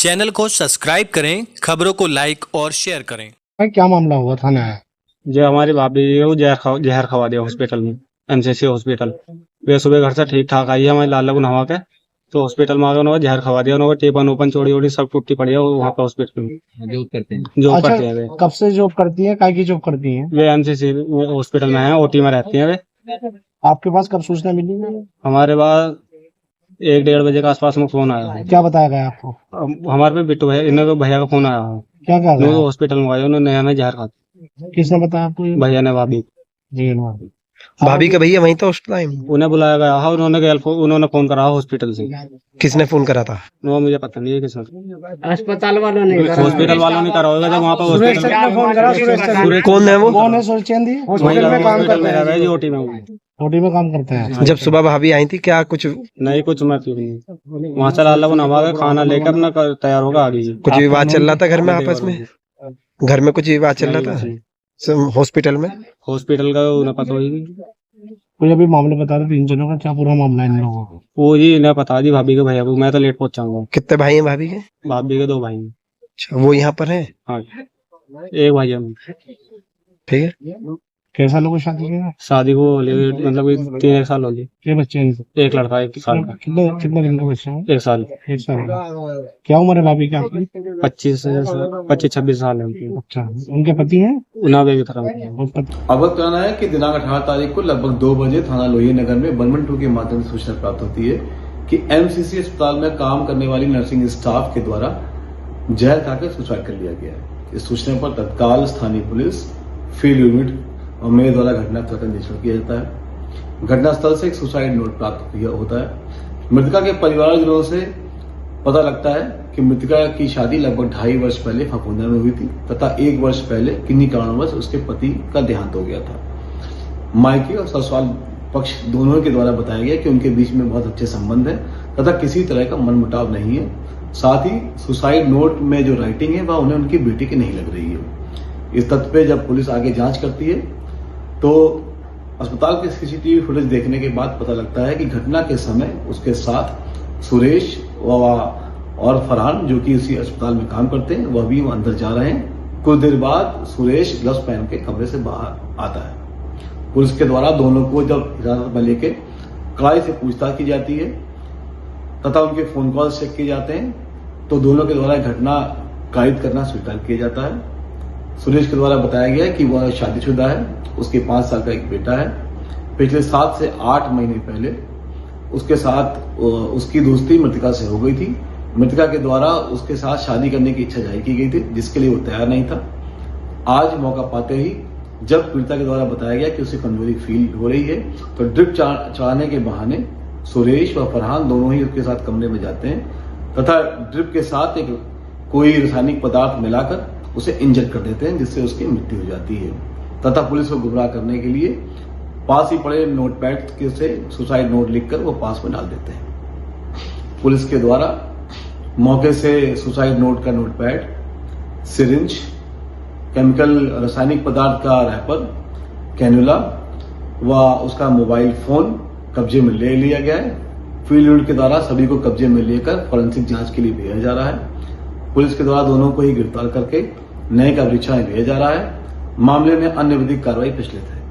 Channel को subscribe करें, खबरों को लाइक और शेयर करें। भाई क्या मामला हुआ थाना है? जो हमारी भाभी है वो जहर खवा दिया हॉस्पिटल में, एमसीसी हॉस्पिटल। वे सुबह घर से ठीक ठाक आई है हमारे लाल लगुन हवा के, तो हॉस्पिटल में आगे उन्होंने जहर खवा दिया। उन्होंने टेपन ओपन चोड़ी ओड़ी सब टूटी पड़ी है वहाँ पे हॉस्पिटल में। जॉब करते हैं वे। कब से जॉब करती है? काय की जॉब करती है? वे एमसीसी हॉस्पिटल में है, ओटी में रहती है वे। आपके पास कब सूचना मिली? हमारे पास 1-1:30 बजे के आसपास में फोन आया है। क्या बताया गया आपको? हमारे पे बिट्टू भैया, इन्हें भैया का फोन आया है। क्या कहा गया? हॉस्पिटल में आए, उन्होंने हमें जहर खा दिया। किसने बताया आपको? भैया ने भाभी जी भाभी का भैया वहीं था उस टाइम? उन्हें बुलाया गया है, उन्होंने फोन करा हॉस्पिटल से। किसने फोन करा था? वो मुझे पता नहीं है किसने। अस्पताल वालों ने करा, हॉस्पिटल वालों ने करा होगा। जब वहाँ पे सुरेश चंद ने फोन करा। सुरेश कौन है वो? कौन है? सुरेश चंद ही हॉस्पिटल में काम करते हैं, ओटी में। ओटी में काम करते हैं। जब सुबह भाभी आई थी क्या कुछ नहीं, कुछ मतलब नहीं। वहाँ से लाल नवा का खाना लेकर अपना तैयार होगा आगे। कुछ विवाद चल रहा था घर में आपस में? घर में कुछ विवाद चल रहा था हॉस्पिटल में? हॉस्पिटल का उन्हें पता होगी। कोई अभी मामले बता रहे थे इन जनों का, क्या पूरा मामला इन लोगों को? वो जी इन्हें पता जी, भाभी के भैया को। मैं तो लेट पहुंचाऊंगा। कितने भाई हैं भाभी के? भाभी के 2 भाई हैं। अच्छा, वो यहाँ पर है? हाँ, एक भाई है। ठीक है। कैसा लोगों शादी किया? शादी को मतलब 3-1 साल हो गए। क्या बच्चे हैं इनसे? एक लड़का 1 साल का। कितने दिन का बच्चा है? 1 साल। 1 साल का। क्या उम्र है भाभी की आपकी? 25-26 साल है उनकी। अच्छा, उनके पति हैं? उन्हें भी तरह अवगत कराना है कि दिनांक 18 तारीख को लगभग 2 बजे थाना लोहिया नगर में 112 के माध्यम से सूचना प्राप्त होती है कि एमसीसी अस्पताल में काम करने वाली नर्सिंग स्टाफ के द्वारा जहर खाकर सुसाइड कर लिया गया है। इस सूचना पर तत्काल स्थानीय पुलिस, फील्ड यूनिट और मेरे द्वारा घटनास्थल का निरीक्षण किया जाता है। घटनास्थल से एक सुसाइड नोट प्राप्त होता है। मृतका के परिवारजनों से पता लगता है कि मृतका की शादी लगभग 2.5 वर्ष पहले फफूंदा में हुई थी तथा 1 वर्ष पहले किन्हीं कारणवश उसके पति का देहांत हो गया था। मायके और ससुराल पक्ष दोनों के द्वारा बताया गया कि उनके बीच में बहुत अच्छे संबंध है तथा किसी तरह का मनमुटाव नहीं है। साथ ही सुसाइड नोट में जो राइटिंग है वह उन्हें उनकी बेटी की नहीं लग रही है। इस तथ्य पे जब पुलिस आगे जांच करती है तो अस्पताल के सीसीटीवी फुटेज देखने के बाद पता लगता है कि घटना के समय उसके साथ सुरेश और फरहान, जो कि उसी अस्पताल में काम करते हैं, वह भी अंदर जा रहे हैं। कुछ देर बाद सुरेश ग्लव्स पहन के कमरे से बाहर आता है। पुलिस के द्वारा दोनों को जब हिरासत में लेके कड़ाई से पूछताछ की जाती है तथा उनके फोन कॉल चेक किए जाते हैं तो दोनों के द्वारा घटना कायद करना स्वीकार किया जाता है। सुरेश के द्वारा बताया गया कि वह शादीशुदा है, उसके 5 साल का एक बेटा है। पिछले 7 से 8 महीने पहले उसके साथ उसकी दोस्ती मृतका से हो गई थी। मृतका के द्वारा उसके साथ शादी करने की इच्छा जाहिर की गई थी, जिसके लिए वो तैयार नहीं था। आज मौका पाते ही जब पीड़िता के द्वारा बताया गया कि उसे कमजोरी फील हो रही है तो ड्रिप चढ़ाने के बहाने सुरेश व फरहान दोनों ही उसके साथ कमरे में जाते हैं तथा ड्रिप के साथ एक कोई रासायनिक पदार्थ मिलाकर उसे इंजेक्ट कर देते हैं, जिससे उसकी मृत्यु हो जाती है तथा पुलिस को गुमराह करने के लिए पास ही पड़े नोटपैड से सुसाइड नोट लिखकर वो पास में डाल देते हैं। पुलिस के द्वारा मौके से सुसाइड नोट का नोटपैड, सिरिंज, केमिकल रासायनिक पदार्थ का रैपर, कैनुला व उसका मोबाइल फोन कब्जे में ले लिया गया है। फील्ड यूनिट के द्वारा सभी को कब्जे में लेकर फॉरेंसिक जांच के लिए भेजा जा रहा है। पुलिस के द्वारा दोनों को ही गिरफ्तार करके न्यायिक परीक्षा में भेजा जा रहा है। मामले में अन्य विधिक कार्रवाई प्रचलित है।